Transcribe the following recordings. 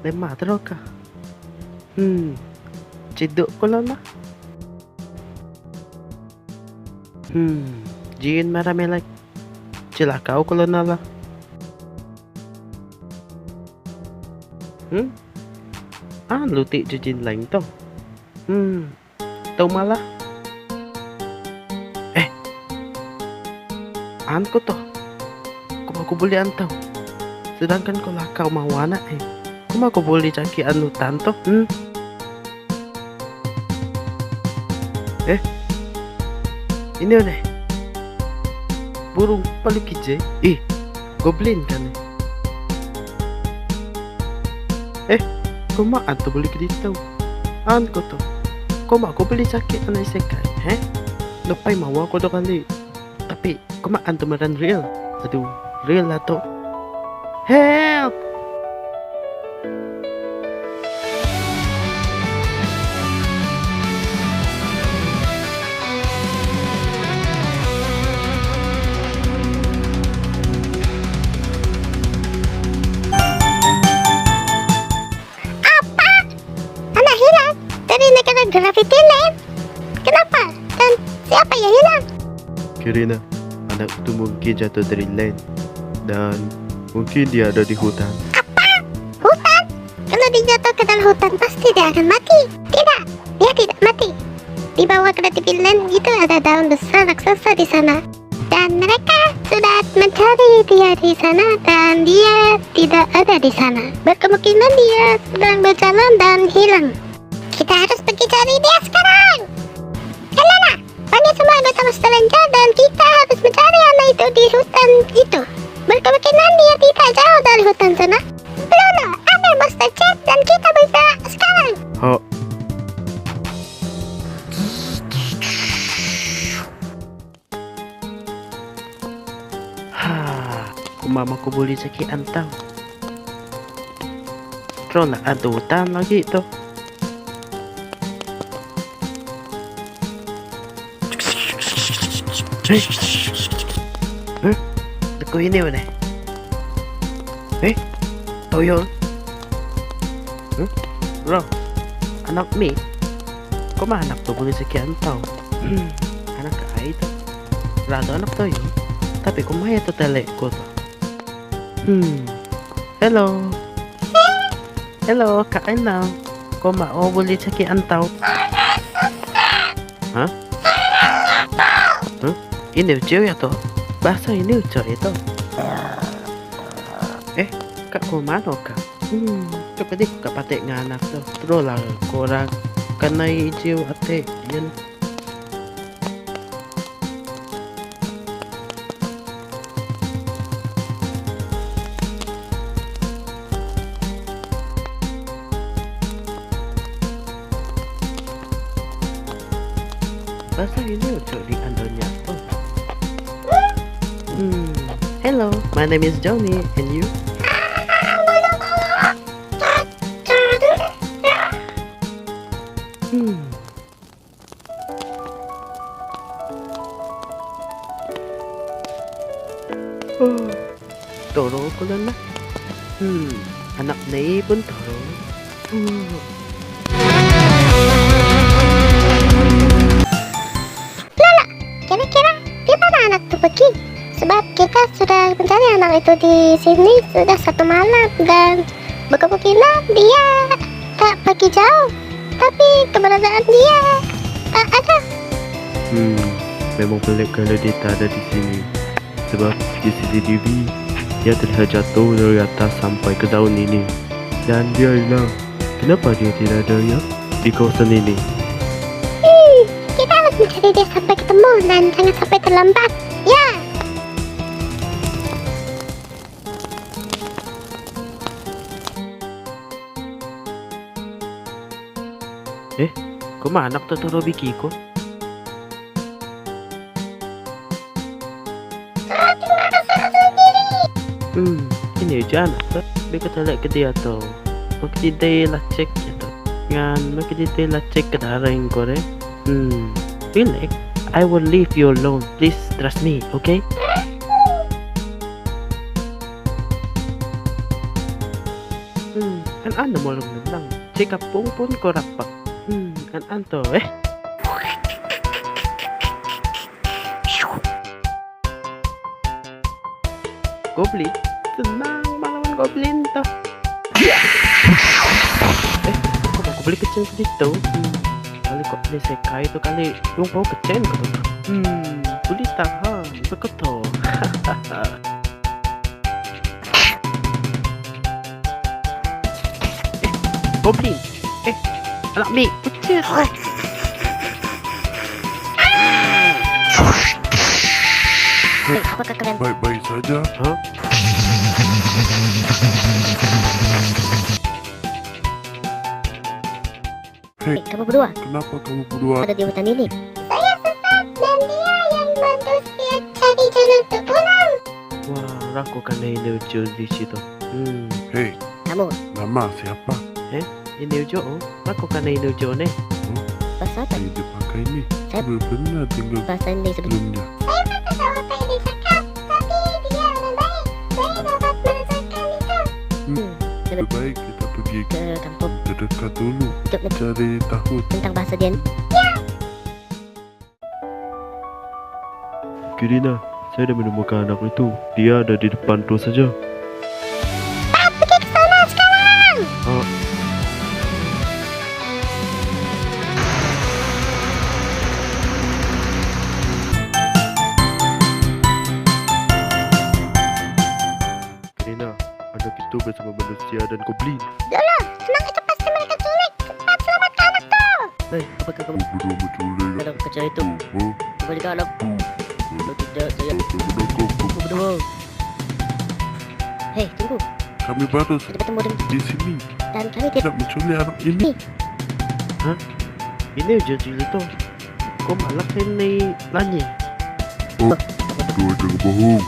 Lema terus ka. Ciduk ko lang na. Jin marami like. Cilakaw ko lang na la. Luti jin lang to. Tau malah. Ko to. Kung ako buli antaw. Sedangkan ko lakaw mawana Kung ako buli caki anu tanto. Ini udah. Burung palukije. Goblin kan kumaan to buli ke dito. Ko to. Kuma ako buli caki anu isekai. Lupay mawa ko do kali. Tapi kumaan to maran real. Aduh, real lah to. Help! Apa? Anak hilang dari negara Gravity Land. Kenapa? Dan siapa yang hilang? Kirina, anak itu mungkin jatuh dari land dan mungkin dia ada di hutan. Apa? Hutan? Kalau dia jatuh ke dalam hutan pasti dia akan mati. Tidak, dia tidak mati. Di bawah Gravity Land itu ada daun besar raksasa di sana. Dan mereka sudah mencari dia di sana dan dia tidak ada di sana. Berkemungkinan dia sedang berjalan dan hilang. Kita harus pergi cari dia sekarang. Elena, panggil semua anggota Monster Ranger dan kita harus mencari anak itu di hutan itu. Berkemungkinan dia tidak jauh dari hutan sana. Bruno, ambil Monster Jet dan kita bergerak sekarang. Mama ko buli caki antaw. Terus lah ada hutan lagi to. Ko ini udah. Toyo. Bro, anak mi. Kok mah anak to buli caki antaw. Anak kai to. Rado anak toyo. Tapi kumaya to tele ko to. Hello. Hello, Kak Enang. Kok mau boleh caki antau? Hah? Ini ucil ya toh? Bahasa ini ucil itu. Kak kau mana kak? Coba deh kak patek nganak tuh. Terus lah korang kena hijau ate yan. Bahasa ini ucap di andalnya tuh. Hello, my name is Johnny, and you? Toro ko lang na. Anak na ibon toro. Kira-kira di mana anak itu pergi? Sebab kita sudah mencari anak itu di sini sudah 1 malam dan berkemungkinan dia tak pergi jauh. Tapi keberadaan dia tak ada. Memang pelik kalau dia tak ada di sini. Sebab di CCTV dia terlihat jatuh dari atas sampai ke daun ini dan dia hilang. Kenapa dia tidak ada ya di kawasan ini? Kita harus mencari dia sampai ketemu dan jangan sampai terlambat. Ya. Kok anak Totoro Biki ko? Ini aja anak tuh. Bika talak ke dia tuh. Magkiditay lah check ito. Yan, magkiditay lah check ke darang ko rin. Relax. I will leave you alone. Please trust me, okay? Kan anda mau nendang. Jika pun kau rapak. Kan anto Goblin, tenang melawan goblin toh. Kok aku beli kecil gitu? Kali kok beli sekai itu kali yung mau kecil gitu. Beli tahan, begitu. Goblin, anak mi, kecil. Apakah kalian Baik-baik saja. Hah? kamu berdua Kenapa kamu berdua? ada di hutan ini? Saya sesat dan dia yang bantu saya cari jalan untuk pulang. Wah, aku kan ini ujo di situ. Hei, Kamu nama siapa? Ini ujo, aku kan ini ujo nih. bahasa apa? Yang dipakai ini. Saya- Benar-benar tinggal Bahasa ini sebelumnya. sebelumnya. Saya tak tahu apa yang dicakap, tapi dia orang baik. Saya dapat merasakan itu. Lebih baik kita pergi Ke kampung terdekat dulu. untuk Cari tahu. tentang bahasa dia. Kirina, saya sudah menemukan anak itu. Dia ada di depan tuh saja. Pergi ke sana sekarang. Kirina, anak itu bersama manusia dan goblin. Dulu, tenang aja pasti mereka culik. Cepat selamatkan anakku. Apakah kamu Kamu berdua menculik Anak kecil itu, Oh, kembali ke anak. Kalau tidak, saya menangkap. berdua. Hei, tunggu. Kami baru Kita bertemu di sini. dan kami tidak. Tidak menculik anak ini. ini ujo itu? Kok malah ini lanya? Dua jangan bohong.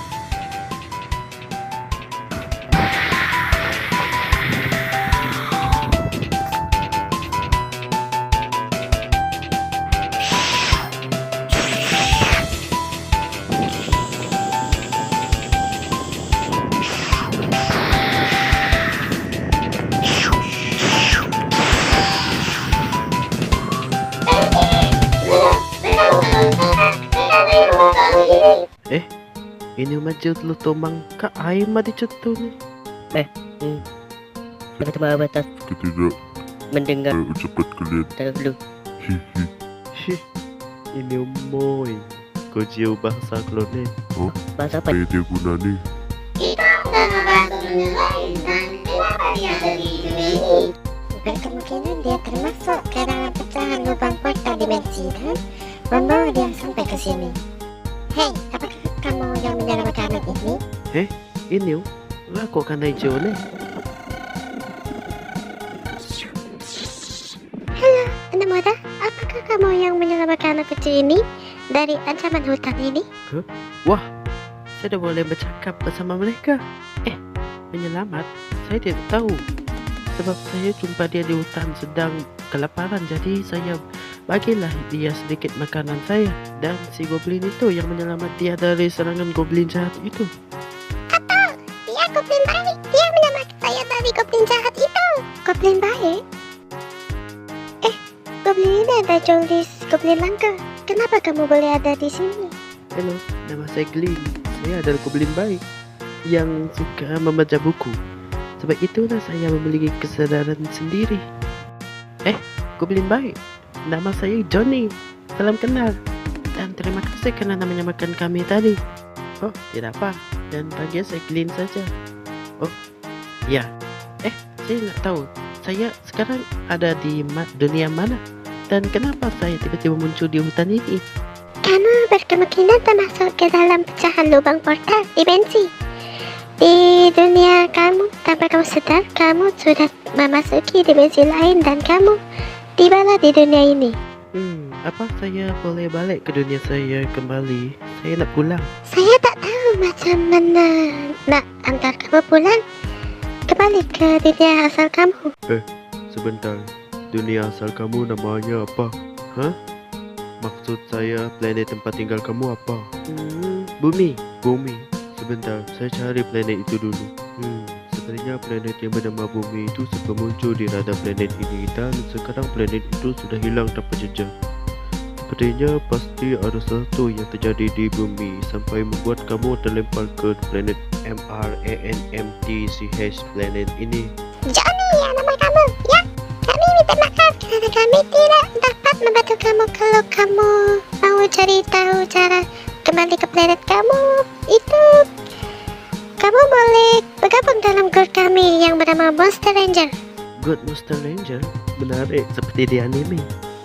Ini maju lu tomang ka ay madicuto ni. Bertemu abatas Ketidak mendengar cepat kalian. dahulu. Hihi. Shih, ini umoy. Kau jauh bahasa klone. Bahasa apa? Apa yang dia guna ni? Berkemungkinan dia termasuk ke dalam pecahan lubang portal dimensi dan membawa dia sampai ke sini. Hei, apakah kamu yang menyelamatkan anak ini? Ini lah kok kan hijau ni. Halo, anak muda. Apakah kamu yang menyelamatkan anak kecil ini dari ancaman hutan ini? Wah, saya dah boleh bercakap bersama mereka. Penyelamat? Saya tidak tahu. Sebab saya jumpa dia di hutan sedang kelaparan, jadi saya bagilah dia sedikit makanan saya. Dan si goblin itu yang menyelamat dia dari serangan goblin jahat itu. Dia goblin baik. Dia menyelamatkan saya dari goblin jahat itu. Goblin baik? Goblin ini ada Jolis, goblin langka. Kenapa kamu boleh ada di sini? Halo, nama saya Glyn. Saya adalah goblin baik yang suka membaca buku. Sebab itulah saya memiliki kesadaran sendiri. Goblin baik. Nama saya Johnny. Salam kenal. Dan terima kasih kerana menyamakan kami tadi. Oh, tidak apa. Dan panggil saya Glyn saja. Oh, ya. Saya nak tahu. Saya sekarang ada di dunia mana? Dan kenapa saya tiba-tiba muncul di hutan ini? Kamu berkemungkinan termasuk ke dalam pecahan lubang portal dimensi. Di dunia kamu, tanpa kamu sadar, kamu sudah memasuki dimensi lain dan kamu tibalah di dunia ini. Apa saya boleh balik ke dunia saya kembali? Saya nak pulang. Saya tak tahu macam mana nak antar kamu pulang kembali ke dunia asal kamu. Sebentar, dunia asal kamu namanya apa? Hah? Maksud saya planet tempat tinggal kamu apa? Bumi. Sebentar, saya cari planet itu dulu. Sebentar. Sebenarnya planet yang bernama Bumi itu sempat muncul di radar planet ini dan sekarang planet itu sudah hilang tanpa jejak. Sepertinya pasti ada sesuatu yang terjadi di Bumi sampai membuat kamu terlempar ke planet MRANMTCH planet ini. Johnny, ya nama kamu. Ya, kami minta maaf karena kami tidak dapat membantu kamu kalau kamu mau cari tahu cara kembali ke planet kamu. Itu kamu boleh bergabung dalam grup kami yang bernama Monster Ranger. Good Monster Ranger? Menarik seperti di anime.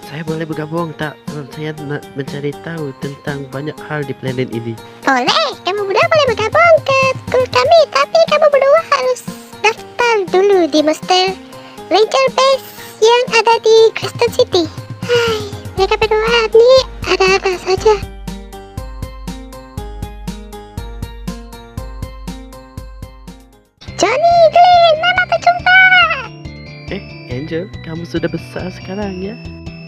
Saya boleh bergabung tak? Saya nak mencari tahu tentang banyak hal di planet ini. Boleh, kamu berdua boleh bergabung ke grup kami, tapi kamu berdua harus daftar dulu di Monster Ranger Base yang ada di Crystal City. Hai, mereka berdua ni ada-ada saja. Johnny, Glenn, mama terjumpa. Angel, kamu sudah besar sekarang ya?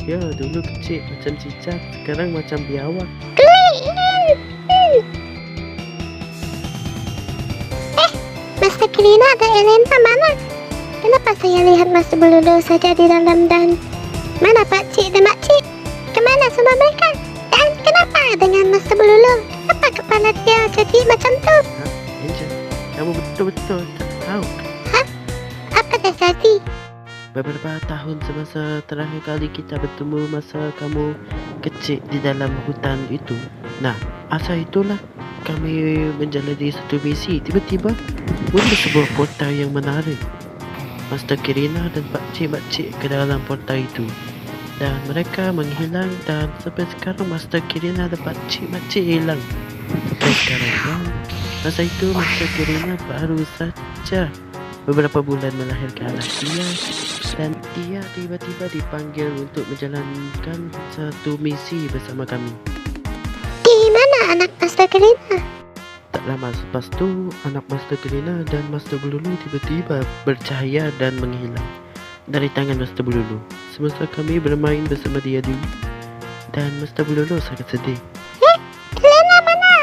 Ya, dulu kecil macam cicak, sekarang macam biawak. Glenn! Master Kirina dan Elena mana? Kenapa saya lihat Master Bululu saja di dalam dan mana Pak Cik dan Mak Cik? Kemana semua mereka? Dan kenapa dengan Master Bululu? Kenapa kepala dia jadi macam tu? Angel, kamu betul-betul tak tahu. Apa dah jadi? Beberapa tahun semasa terakhir kali kita bertemu masa kamu kecil di dalam hutan itu. Nah, asal itulah kami menjalani satu misi. Tiba-tiba muncul sebuah portal yang menarik. Master Kirina dan Pakcik-Makcik ke dalam portal itu. Dan mereka menghilang dan sampai sekarang Master Kirina dan Pakcik-Makcik hilang. Sampai sekarang kan, masa itu Master Kirina baru saja beberapa bulan melahirkan anak dia dan dia tiba-tiba dipanggil untuk menjalankan satu misi bersama kami. Di mana anak Master Kirina? Tak lama selepas tu, anak Master Kirina dan Master Bululu tiba-tiba bercahaya dan menghilang dari tangan Master Bululu semasa kami bermain bersama dia dulu. Dan Master Bululu sangat sedih. Elena mana?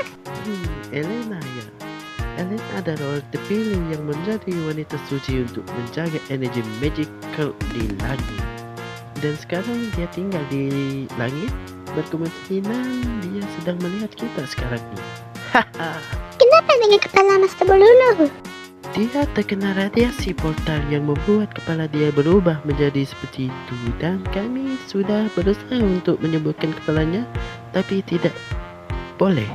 Elena ya. Elena adalah orang terpilih yang menjadi wanita suci untuk menjaga energi magical di langit. Dan sekarang dia tinggal di langit. Berkemungkinan dia sedang melihat kita sekarang ni. Haha. Kenapa dengan kepala Master Bululu? Dia terkena radiasi portal yang membuat kepala dia berubah menjadi seperti itu. Dan kami sudah berusaha untuk menyembuhkan kepalanya, tapi tidak boleh.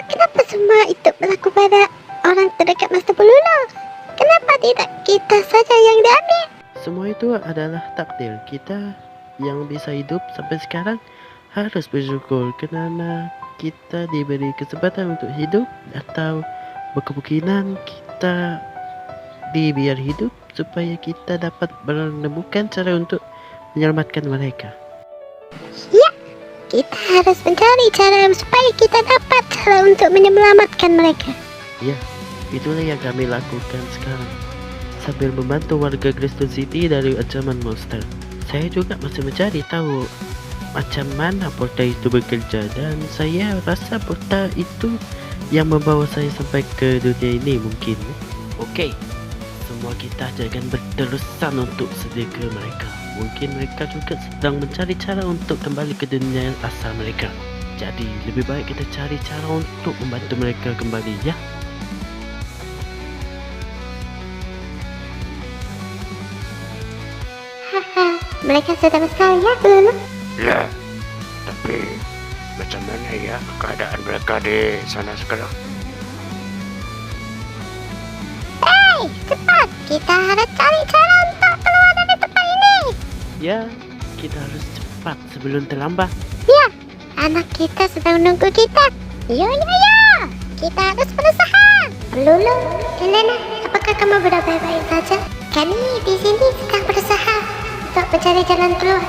Kenapa semua itu berlaku pada orang terdekat Master Bululu? Kenapa tidak kita saja yang diambil? Semua itu adalah takdir kita yang bisa hidup sampai sekarang. Harus bersyukur kerana kita diberi kesempatan untuk hidup, atau berkemungkinan kita dibiar hidup supaya kita dapat menemukan cara untuk menyelamatkan mereka. Ya, kita harus mencari cara supaya kita dapat cara untuk menyelamatkan mereka. Ya, itulah yang kami lakukan sekarang sambil membantu warga Crystal City dari ancaman monster. Saya juga masih mencari tahu macam mana portal itu bekerja, dan saya rasa portal itu yang membawa saya sampai ke dunia ini mungkin. Okey, semua kita jangan berterusan untuk sedia ke mereka. Mungkin mereka juga sedang mencari cara untuk kembali ke dunia asal mereka. Jadi lebih baik kita cari cara untuk membantu mereka kembali, ya. Haha, mereka sudah besar ya Bululu? Ya, tapi macam mana ya keadaan mereka di sana sekarang? Hei, cepat! Kita harus cari cara untuk keluar dari tempat ini. Ya, kita harus cepat sebelum terlambat. Ya, anak kita sedang menunggu kita. Yo, kita harus berusaha. Bululu, Elena, apakah kamu sudah baik-baik saja? Kami di sini sedang berusaha untuk mencari jalan keluar.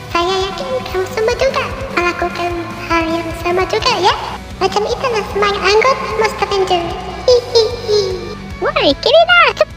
Saya yakin kamu semua juga melakukan hal yang sama juga ya. Macam itulah semangat anggota Monster Ranger. Hihihi. Woi, Kirina, cepat!